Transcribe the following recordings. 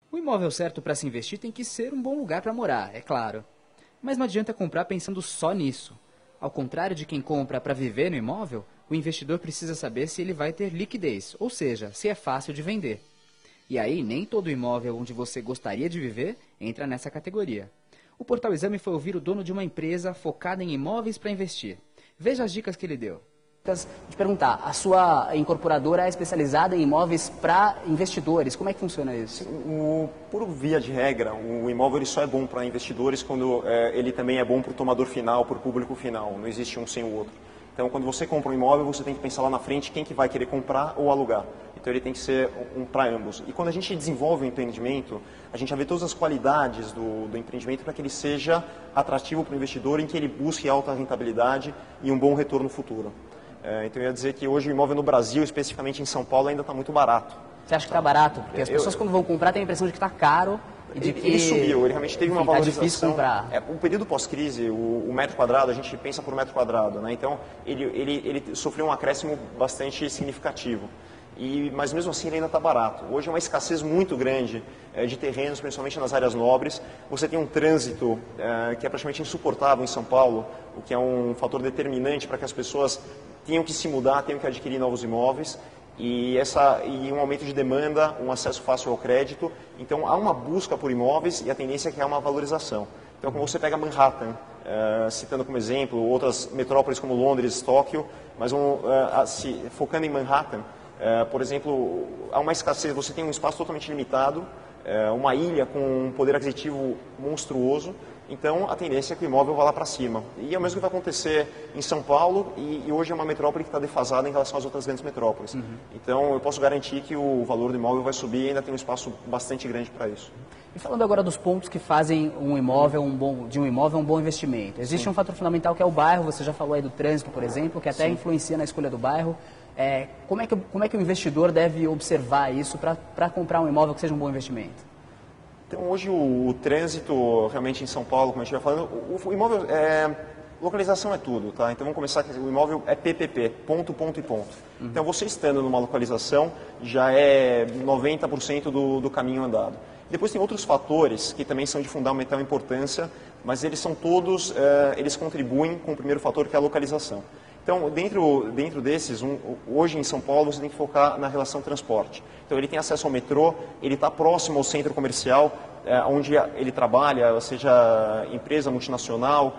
O imóvel certo para se investir tem que ser um bom lugar para morar, é claro. Mas não adianta comprar pensando só nisso. Ao contrário de quem compra para viver no imóvel, o investidor precisa saber se ele vai ter liquidez, ou seja, se é fácil de vender. E aí, nem todo imóvel onde você gostaria de viver entra nessa categoria. O Portal Exame foi ouvir o dono de uma empresa focada em imóveis para investir. Veja as dicas que ele deu. De perguntar, a sua incorporadora é especializada em imóveis para investidores, como é que funciona isso? Por via de regra, o imóvel ele só é bom para investidores quando ele também é bom para o tomador final, para o público final, não existe um sem o outro. Então, quando você compra um imóvel, você tem que pensar lá na frente quem que vai querer comprar ou alugar. Então, ele tem que ser um para ambos. E quando a gente desenvolve o empreendimento, a gente já vê todas as qualidades do empreendimento para que ele seja atrativo para o investidor, em que ele busque alta rentabilidade e um bom retorno futuro. Então, eu ia dizer que hoje o imóvel no Brasil, especificamente em São Paulo, ainda está muito barato. Você acha que está barato? Porque as pessoas, quando vão comprar, têm a impressão de que está caro. E de que ele subiu, ele realmente teve uma valorização. Tá difícil comprar. O período pós-crise, o metro quadrado, a gente pensa por metro quadrado, né? Então ele sofreu um acréscimo bastante significativo. Mas mesmo assim ele ainda está barato. Hoje é uma escassez muito grande de terrenos, principalmente nas áreas nobres. Você tem um trânsito que é praticamente insuportável em São Paulo, o que é um fator determinante para que as pessoas tenham que se mudar, tenham que adquirir novos imóveis. E um aumento de demanda, um acesso fácil ao crédito. Então, há uma busca por imóveis e a tendência é que há uma valorização. Então, como você pega Manhattan, citando como exemplo, outras metrópoles como Londres, Tóquio, mas focando em Manhattan, por exemplo, há uma escassez, você tem um espaço totalmente limitado, uma ilha com um poder aquisitivo monstruoso. Então, a tendência é que o imóvel vá lá para cima. E é o mesmo que vai acontecer em São Paulo, e hoje é uma metrópole que está defasada em relação às outras grandes metrópoles. Então, eu posso garantir que o valor do imóvel vai subir e ainda tem um espaço bastante grande para isso. E falando agora dos pontos que fazem um imóvel um bom investimento. Existe um fator fundamental que é o bairro, você já falou aí do trânsito, por exemplo, que até influencia na escolha do bairro. Como é que o investidor deve observar isso para comprar um imóvel que seja um bom investimento? Então, hoje o trânsito, realmente em São Paulo, como a gente vai falando, o imóvel, localização é tudo, tá? Então, vamos começar que o imóvel é PPP, ponto, ponto e ponto. Então, você estando numa localização, já é 90% do caminho andado. Depois tem outros fatores que também são de fundamental importância, mas eles são todos, eles contribuem com o primeiro fator, que é a localização. Então, dentro desses, hoje em São Paulo, você tem que focar na relação transporte. Então, ele tem acesso ao metrô, ele está próximo ao centro comercial, onde ele trabalha, seja empresa multinacional.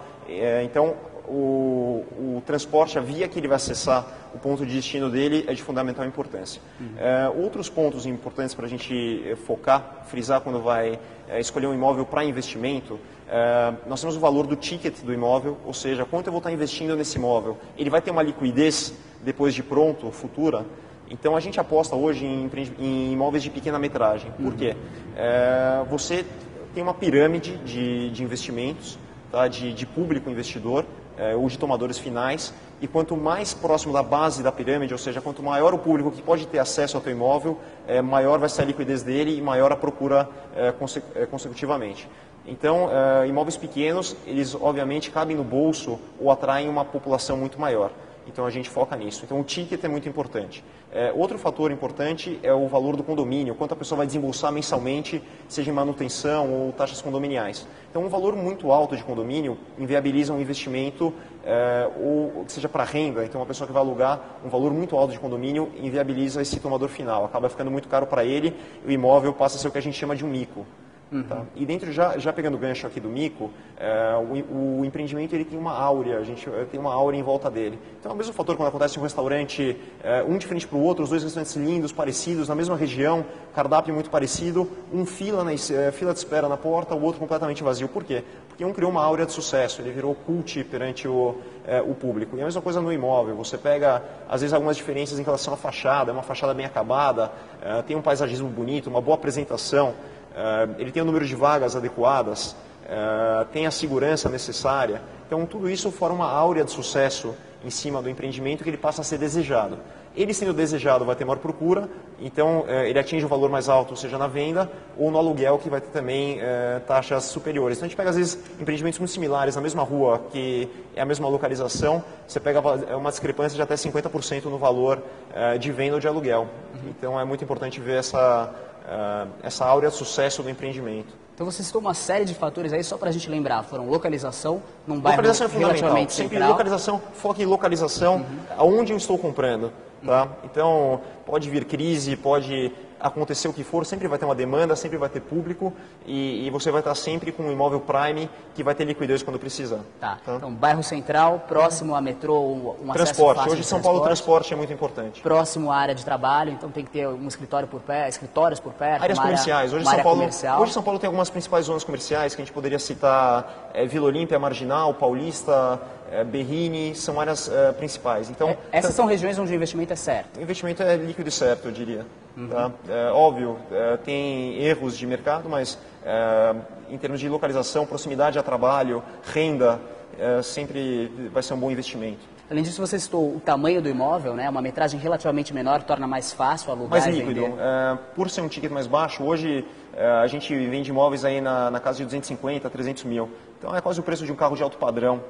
Então, o transporte, a via que ele vai acessar o ponto de destino dele é de fundamental importância. Outros pontos importantes para a gente focar, frisar quando vai escolher um imóvel para investimento, nós temos o valor do ticket do imóvel, ou seja, quanto eu vou estar investindo nesse imóvel. Ele vai ter uma liquidez depois de pronto, futura? Então a gente aposta hoje em imóveis de pequena metragem. Por quê? Você tem uma pirâmide de investimentos, tá? de público investidor, ou de tomadores finais, e quanto mais próximo da base da pirâmide, ou seja, quanto maior o público que pode ter acesso ao teu imóvel, maior vai ser a liquidez dele e maior a procura consecutivamente. Então, imóveis pequenos, eles obviamente cabem no bolso ou atraem uma população muito maior. Então, a gente foca nisso. Então, o ticket é muito importante. Outro fator importante é o valor do condomínio, quanto a pessoa vai desembolsar mensalmente, seja em manutenção ou taxas condominiais. Então, um valor muito alto de condomínio inviabiliza um investimento, ou que seja para renda. Então, uma pessoa que vai alugar um valor muito alto de condomínio inviabiliza esse tomador final. Acaba ficando muito caro para ele e o imóvel passa a ser o que a gente chama de um mico. Tá? E dentro, já pegando o gancho aqui do mico, o empreendimento ele tem uma áurea, a gente tem uma áurea em volta dele. Então é o mesmo fator quando acontece em um restaurante, um de frente para o outro, os dois restaurantes lindos, parecidos, na mesma região, cardápio muito parecido, fila de espera na porta, o outro completamente vazio. Por quê? Porque um criou uma áurea de sucesso, ele virou cult perante o público. E a mesma coisa no imóvel, você pega às vezes algumas diferenças em relação à fachada, uma fachada bem acabada, tem um paisagismo bonito, uma boa apresentação, ele tem o número de vagas adequadas, tem a segurança necessária. Então, tudo isso forma uma áurea de sucesso em cima do empreendimento que ele passa a ser desejado. Ele sendo desejado vai ter maior procura, então ele atinge um valor mais alto, seja na venda ou no aluguel, que vai ter também taxas superiores. Então, a gente pega, às vezes, empreendimentos muito similares na mesma rua, que é a mesma localização, você pega uma discrepância de até 50% no valor de venda ou de aluguel. Então, é muito importante ver essa áurea de sucesso do empreendimento. Então você citou uma série de fatores aí, só para a gente lembrar, foram localização, num bairro Localização é fundamental, relativamente sempre central. localização, foco em localização, aonde eu estou comprando. Tá? Então, pode vir crise, pode acontecer o que for, sempre vai ter uma demanda, sempre vai ter público e você vai estar sempre com um imóvel prime que vai ter liquidez quando precisar. Tá. Então, bairro central, próximo a metrô, um acesso Transporte. fácil Hoje em de São Paulo o transporte é muito importante. próximo à área de trabalho, então tem que ter um escritório por perto, escritórios por perto. Áreas comerciais. Hoje São Paulo tem algumas principais zonas comerciais que a gente poderia citar, Vila Olímpia, Marginal, Paulista, Berrini, são áreas principais. Então, essas são regiões onde o investimento é certo. O investimento é líquido e certo, eu diria. Tá? Óbvio, tem erros de mercado, mas em termos de localização, proximidade a trabalho, renda, sempre vai ser um bom investimento. Além disso, você citou o tamanho do imóvel, né? Uma metragem relativamente menor torna mais fácil alugar mais e líquido. vender. Por ser um ticket mais baixo, hoje a gente vende imóveis aí na casa de 250, 300 mil. Então é quase o preço de um carro de alto padrão.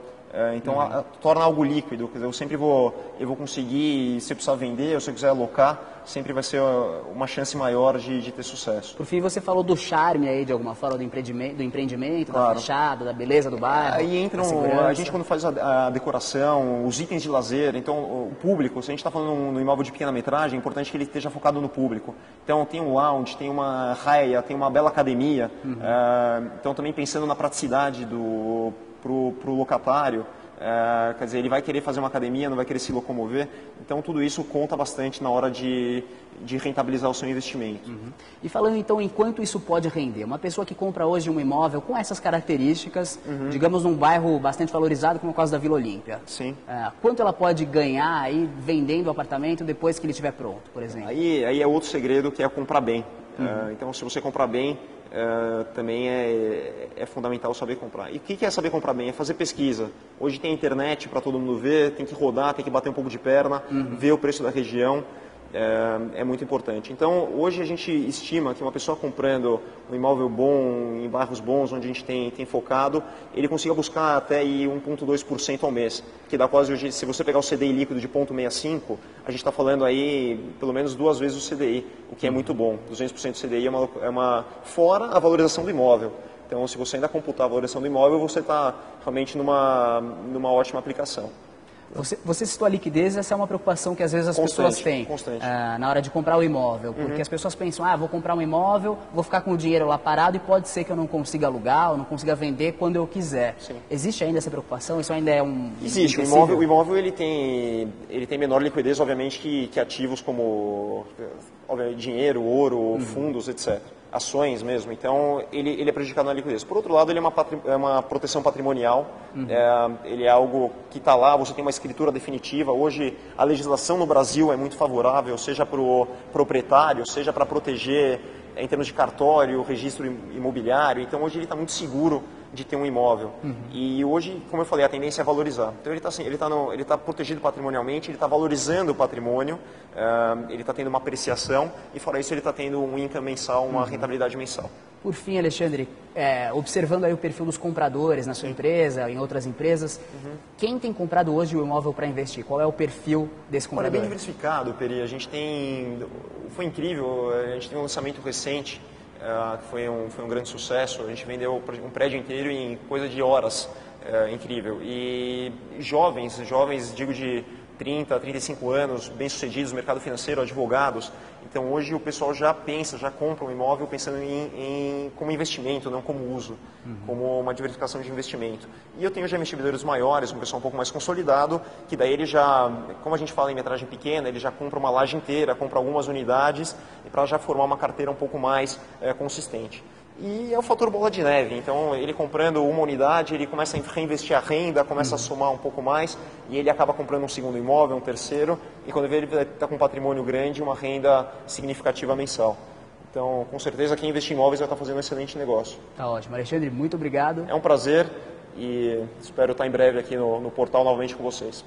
Então torna algo líquido, quer dizer, eu sempre vou conseguir, se eu precisar vender ou se eu quiser alocar, sempre vai ser uma chance maior de ter sucesso. Por fim, você falou do charme aí, de alguma forma, do empreendimento, Claro. da fachada, da beleza do bairro. Aí entram, a gente quando faz a decoração, os itens de lazer, então o público, se a gente está falando no imóvel de pequena metragem, é importante que ele esteja focado no público. Então tem um lounge, tem uma raia, tem uma bela academia, então também pensando na praticidade pro locatário, quer dizer, ele vai querer fazer uma academia, não vai querer se locomover, então tudo isso conta bastante na hora de rentabilizar o seu investimento. E falando então em quanto isso pode render, uma pessoa que compra hoje um imóvel com essas características, digamos num bairro bastante valorizado como é o caso da Vila Olímpia, Sim. Quanto ela pode ganhar aí vendendo o apartamento depois que ele estiver pronto, por exemplo? Aí é outro segredo que é comprar bem. Então se você comprar bem, também é fundamental saber comprar. E o que é saber comprar bem? É fazer pesquisa. Hoje tem internet para todo mundo ver, tem que rodar, tem que bater um pouco de perna, ver o preço da região. É muito importante. Então, hoje a gente estima que uma pessoa comprando um imóvel bom, em bairros bons, onde a gente tem focado, ele consiga buscar até 1,2% ao mês, que dá quase hoje, se você pegar o CDI líquido de 0,65, a gente está falando aí pelo menos 2 vezes o CDI, o que é muito bom. 200% do CDI é uma fora a valorização do imóvel. Então, se você ainda computar a valorização do imóvel, você está realmente numa ótima aplicação. Você citou a liquidez, essa é uma preocupação que às vezes as pessoas têm na hora de comprar o imóvel, porque as pessoas pensam, vou comprar um imóvel, vou ficar com o dinheiro lá parado e pode ser que eu não consiga alugar ou não consiga vender quando eu quiser. Sim. Existe ainda essa preocupação? Isso ainda é um... Existe. O imóvel ele tem menor liquidez, obviamente, que ativos como dinheiro, ouro, fundos, etc. Ações mesmo, então ele é prejudicado na liquidez. Por outro lado, ele é uma proteção patrimonial, ele é algo que está lá, você tem uma escritura definitiva. Hoje a legislação no Brasil é muito favorável, seja para o proprietário, seja para proteger em termos de cartório, registro imobiliário, então hoje ele está muito seguro de ter um imóvel. E hoje, como eu falei, a tendência é valorizar. Então ele está protegido patrimonialmente, ele está valorizando o patrimônio, ele está tendo uma apreciação e fora isso ele está tendo um income mensal, uma rentabilidade mensal. Por fim, Alexandre, observando aí o perfil dos compradores na sua empresa, em outras empresas, quem tem comprado hoje o imóvel para investir? Qual é o perfil desse comprador? Olha, é bem diversificado, Peri. Foi incrível, a gente tem um lançamento recente, que foi um grande sucesso. A gente vendeu um prédio inteiro em coisa de horas, incrível. E jovens, digo de 30, 35 anos, bem-sucedidos no mercado financeiro, advogados. Então hoje o pessoal já compra um imóvel pensando como investimento, não como uso, como uma diversificação de investimento. E eu tenho já investidores maiores, um pessoal um pouco mais consolidado, que daí ele já, como a gente fala em metragem pequena, ele já compra uma laje inteira, compra algumas unidades, para já formar uma carteira um pouco mais consistente. E é o fator bola de neve, então ele comprando uma unidade, ele começa a reinvestir a renda, começa a somar um pouco mais e ele acaba comprando um segundo imóvel, um terceiro, e quando vê ele está com um patrimônio grande, uma renda significativa mensal. Então, com certeza, quem investir em imóveis vai estar fazendo um excelente negócio. Tá ótimo. Alexandre, muito obrigado. É um prazer e espero estar em breve aqui no portal novamente com vocês.